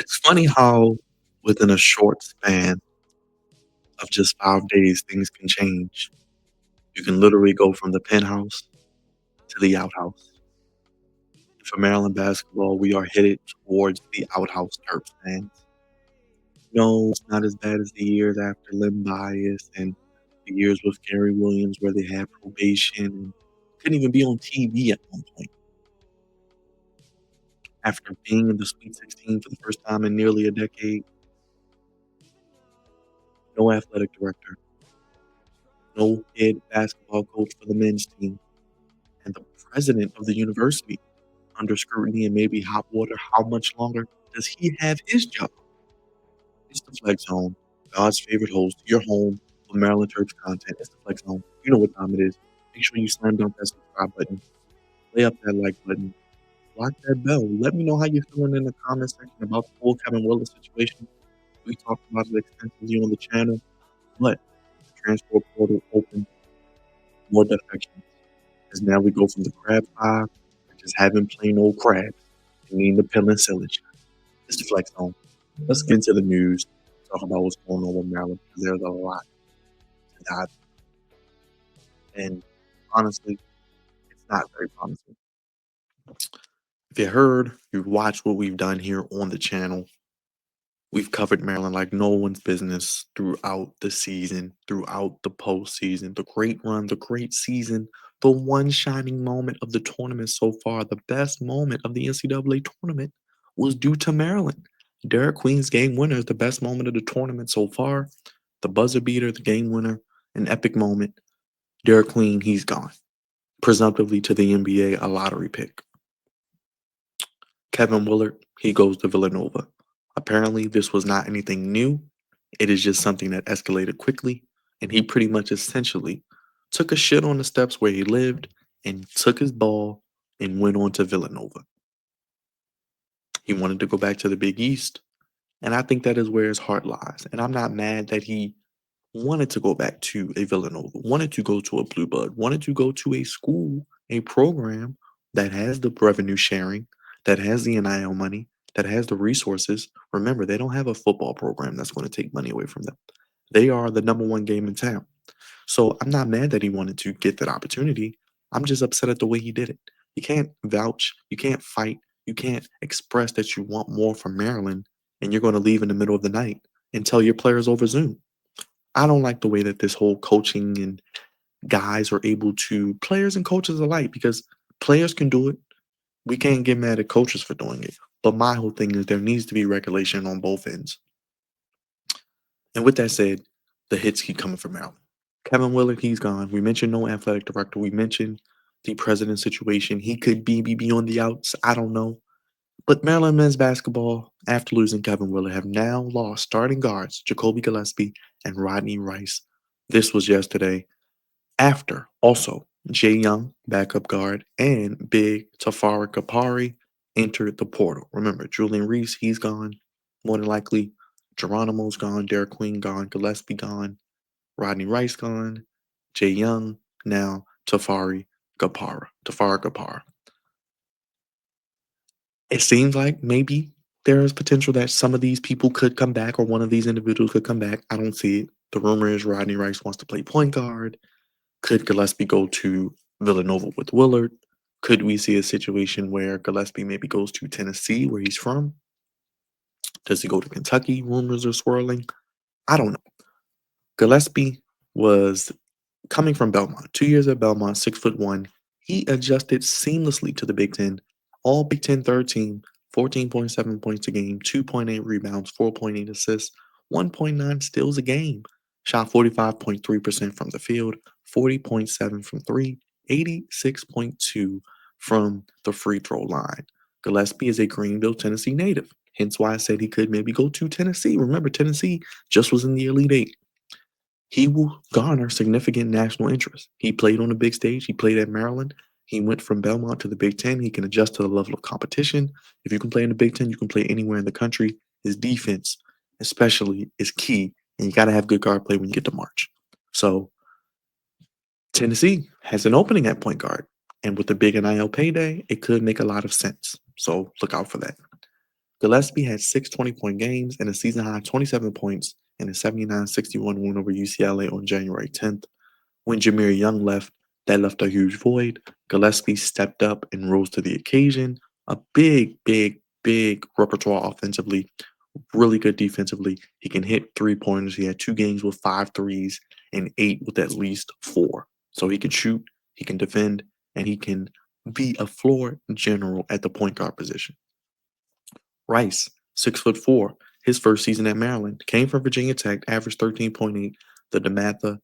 It's funny how within a short span of just 5 days, things can change. You can literally go from the penthouse to the outhouse. For Maryland basketball, we are headed towards the outhouse, Terps fans. No, it's not as bad as the years after Lim Bias and the years with Gary Williams where they had probation and couldn't even be on TV at one point. After being in the Sweet 16 for the first time in nearly a decade, no athletic director, no head basketball coach for the men's team, and the president of the university under scrutiny and maybe hot water. How much longer does he have his job? It's the Flex Zone, God's favorite host, your home for Maryland Terps content. It's the Flex Zone. You know what time it is. Make sure you slam dunk that subscribe button, lay up that like button, block that bell. Let me know how you're feeling in the comment section about the whole Kevin Willis situation. We talked about it extensively on the channel, but the transfer portal open, more defections. Because now we go from the crab five to just having plain old crabs and eating the penicillin shot. It's the Flex Zone. Let's get into the news. Talk about what's going on with Maryland because there's a lot to dive in. And honestly, it's not very promising. If you heard, you watched what we've done here on the channel. We've covered Maryland like no one's business throughout the season, throughout the postseason, the great run, the great season, the one shining moment of the tournament so far, the best moment of the NCAA tournament was due to Maryland. Derek Queen's game winner is the best moment of the tournament so far. The buzzer beater, the game winner, an epic moment. Derek Queen, he's gone. Presumptively to the NBA, a lottery pick. Kevin Willard, he goes to Villanova. Apparently, this was not anything new. It is just something that escalated quickly, and he pretty much essentially took a shit on the steps where he lived and took his ball and went on to Villanova. He wanted to go back to the Big East, and I think that is where his heart lies. And I'm not mad that he wanted to go back to a Villanova, wanted to go to a Blue Blood, wanted to go to a school, a program that has the revenue sharing, that has the NIL money, that has the resources. Remember, they don't have a football program that's going to take money away from them. They are the number one game in town. So I'm not mad that he wanted to get that opportunity. I'm just upset at the way he did it. You can't vouch, you can't fight, you can't express that you want more from Maryland, and you're going to leave in the middle of the night and tell your players over Zoom. I don't like the way that this whole coaching and guys are able to, players and coaches alike, because players can do it. We can't get mad at coaches for doing it. But my whole thing is there needs to be regulation on both ends. And with that said, the hits keep coming from Maryland. Kevin Willard, he's gone. We mentioned no athletic director. We mentioned the president situation. He could be on the outs. I don't know. But Maryland men's basketball, after losing Kevin Willard, have now lost starting guards Jacoby Gillespie and Rodney Rice. This was yesterday. After also Jay Young, backup guard, and big Tafari Kapari entered the portal. Remember, Julian Reese, he's gone. More than likely, Geronimo's gone, Derek Queen gone, Gillespie gone, Rodney Rice gone, Jay Young, now Tafari Kapara. Tafari Kapara. It seems like maybe there is potential that some of these people could come back or one of these individuals could come back. I don't see it. The rumor is Rodney Rice wants to play point guard. Could Gillespie go to Villanova with Willard? Could we see a situation where Gillespie maybe goes to Tennessee, where he's from? Does he go to Kentucky? Rumors are swirling. I don't know. Gillespie was coming from Belmont, 2 years at Belmont, 6'1". He adjusted seamlessly to the Big Ten, all Big Ten third team, 14.7 points a game, 2.8 rebounds, 4.8 assists, 1.9 steals a game. Shot 45.3% from the field, 40.7 from three, 86.2 from the free throw line. Gillespie is a Greenville, Tennessee native. Hence why I said he could maybe go to Tennessee. Remember, Tennessee just was in the Elite Eight. He will garner significant national interest. He played on the big stage. He played at Maryland. He went from Belmont to the Big Ten. He can adjust to the level of competition. If you can play in the Big Ten, you can play anywhere in the country. His defense, especially, is key, and you got to have good guard play when you get to March. So Tennessee has an opening at point guard, and with the big NIL payday, it could make a lot of sense. So look out for that. Gillespie had 6 20-point games and a season high 27 points in a 79-61 win over UCLA on January 10th. When Jameer Young left, that left a huge void. Gillespie stepped up and rose to the occasion. A big, big, big repertoire offensively, really good defensively. He can hit 3 pointers. He had 2 games with 5 threes and 8 with at least 4. So he can shoot, he can defend, and he can be a floor general at the point guard position. Rice, 6'4", his first season at Maryland, came from Virginia Tech, averaged 13.8, the DeMatha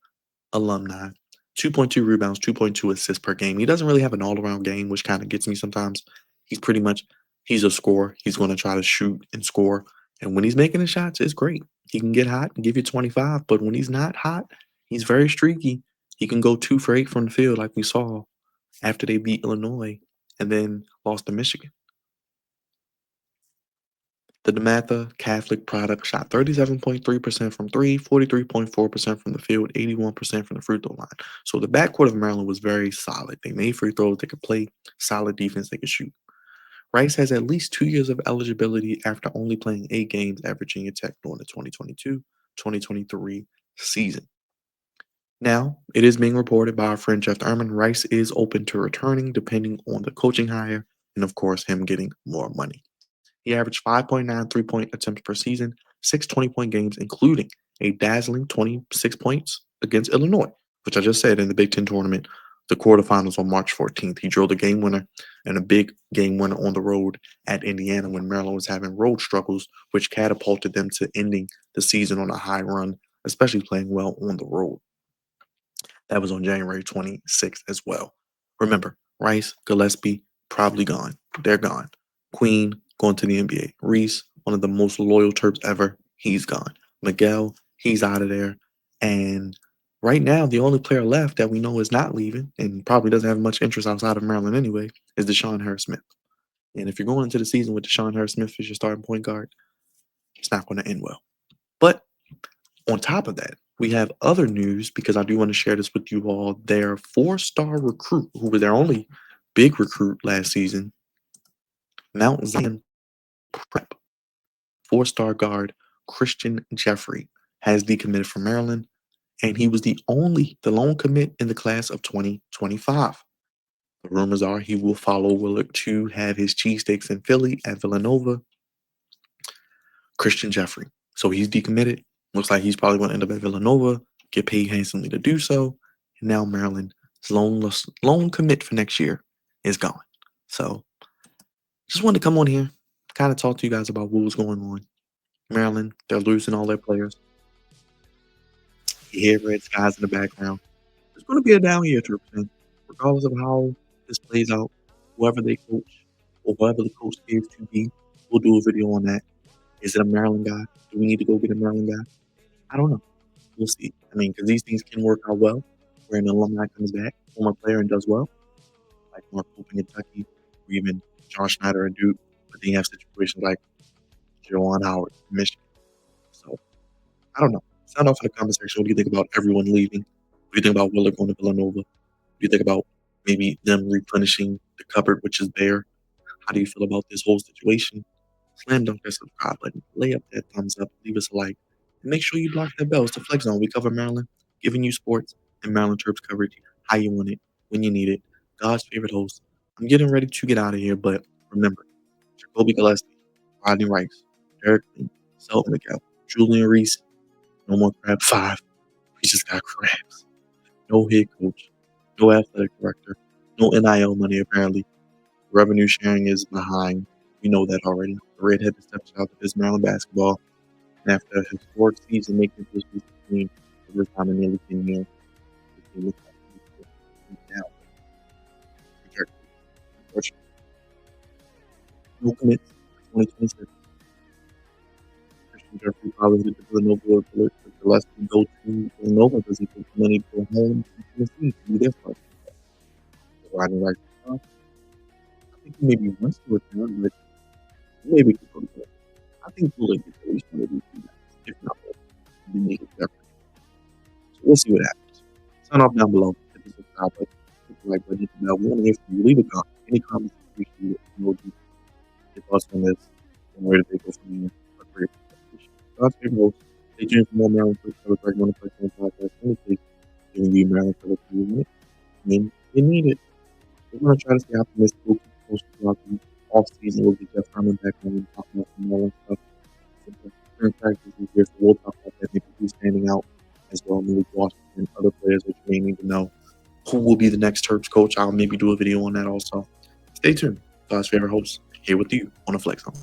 alumni. 2.2 rebounds, 2.2 assists per game. He doesn't really have an all-around game, which kind of gets me sometimes. He's pretty much he's a scorer. He's going to try to shoot and score. And when he's making the shots, it's great. He can get hot and give you 25, but when he's not hot, he's very streaky. He can go 2 for 8 from the field like we saw after they beat Illinois and then lost to Michigan. The DeMatha Catholic product shot 37.3% from three, 43.4% from the field, 81% from the free throw line. So the backcourt of Maryland was very solid. They made free throws, they could play solid defense, they could shoot. Rice has at least 2 years of eligibility after only playing 8 games at Virginia Tech during the 2022-2023 season. Now, it is being reported by our friend Jeff Erman, Rice is open to returning depending on the coaching hire and, of course, him getting more money. He averaged 5.9 3-point attempts per season, 6 20-point games, including a dazzling 26 points against Illinois, which I just said in the Big Ten tournament, the quarterfinals on March 14th. He drilled a game winner and a big game winner on the road at Indiana when Maryland was having road struggles, which catapulted them to ending the season on a high run, especially playing well on the road. That was on January 26th as well. Remember, Rice, Gillespie, probably gone. They're gone. Queen, going to the NBA. Reese, one of the most loyal Terps ever, he's gone. Miguel, he's out of there. And right now, the only player left that we know is not leaving and probably doesn't have much interest outside of Maryland anyway is Deshaun Harris-Smith. And if you're going into the season with Deshaun Harris-Smith as your starting point guard, it's not going to end well. But on top of that, we have other news because I do want to share this with you all. Their 4-star recruit, who was their only big recruit last season, Mount Zion Prep, 4-star guard Christian Jeffrey has decommitted from Maryland, and he was the lone commit in the class of 2025. The rumors are he will follow Willard to have his cheesesteaks in Philly at Villanova. Christian Jeffrey. So he's decommitted. Looks like he's probably going to end up at Villanova, get paid handsomely to do so. And now Maryland's lone commit for next year is gone. So just wanted to come on here, kind of talk to you guys about what was going on. Maryland, they're losing all their players. You hear red skies in the background. It's going to be a down year, Terps, regardless of how this plays out. Whoever they coach or whoever the coach is to be, we'll do a video on that. Is it a Maryland guy? Do we need to go get a Maryland guy? I don't know. We'll see. I mean, because these things can work out well, where an alumni comes back, former player, and does well, like Mark Pope in Kentucky, or even John Schneider and Duke. But then you have situations like Jawan Howard in Michigan. So I don't know. Sound off in the comment section. What do you think about everyone leaving? What do you think about Willard going to Villanova? What do you think about maybe them replenishing the cupboard, which is bare? How do you feel about this whole situation? Slam dunk that subscribe button, lay up that thumbs up, leave us a like, and make sure you block that bell. It's the Flex Zone. We cover Maryland, giving you sports and Maryland Terps coverage how you want it, when you need it. God's favorite host. I'm getting ready to get out of here, but remember, Jacoby Gillespie, Rodney Rice, Derek Lee, Selton Miguel, Julian Reese, no more Crab 5. We just got crabs. No head coach, no athletic director, no NIL money apparently. Revenue sharing is behind. We know that already. The redheaded stepchild of this Maryland basketball. And after a historic season making this team for the first time in nearly 10 years, the team looks like it's now rejected. Unfortunately, no commits 2026. Christian Jeffrey probably get the Villanova alert, but the less we go to Villanova because he takes money to go home to Tennessee to be their part. Riding right now. I think he maybe wants to return, but maybe he could go to bed. I think we'll get at least one of these two guys, if not both. We make it separate. So we'll see what happens. Sign off down below. Hit the subscribe button. Hit the like button. Hit the bell. We want to hear from you. Leave a comment. Any comments, appreciate it. Emoji. Your thoughts on this. and where do they go from there? A great conversation. So that's your host. Stay tuned for more Maryland Terps coverage right on the First One podcast. In this case, giving you Maryland coverage you need when you need it. We're going to try to stay optimistic. We'll keep posted throughout the off season. We'll get Jeff Herman back on and talk about some Maryland stuff. Some of the current practices here, so we'll talk about that. Maybe who's standing out as well. Maybe Washington, other players that you may need to know. Who will be the next Terps coach? I'll maybe do a video on that also. Stay tuned. God's favorite host here with you on the Flex Zone.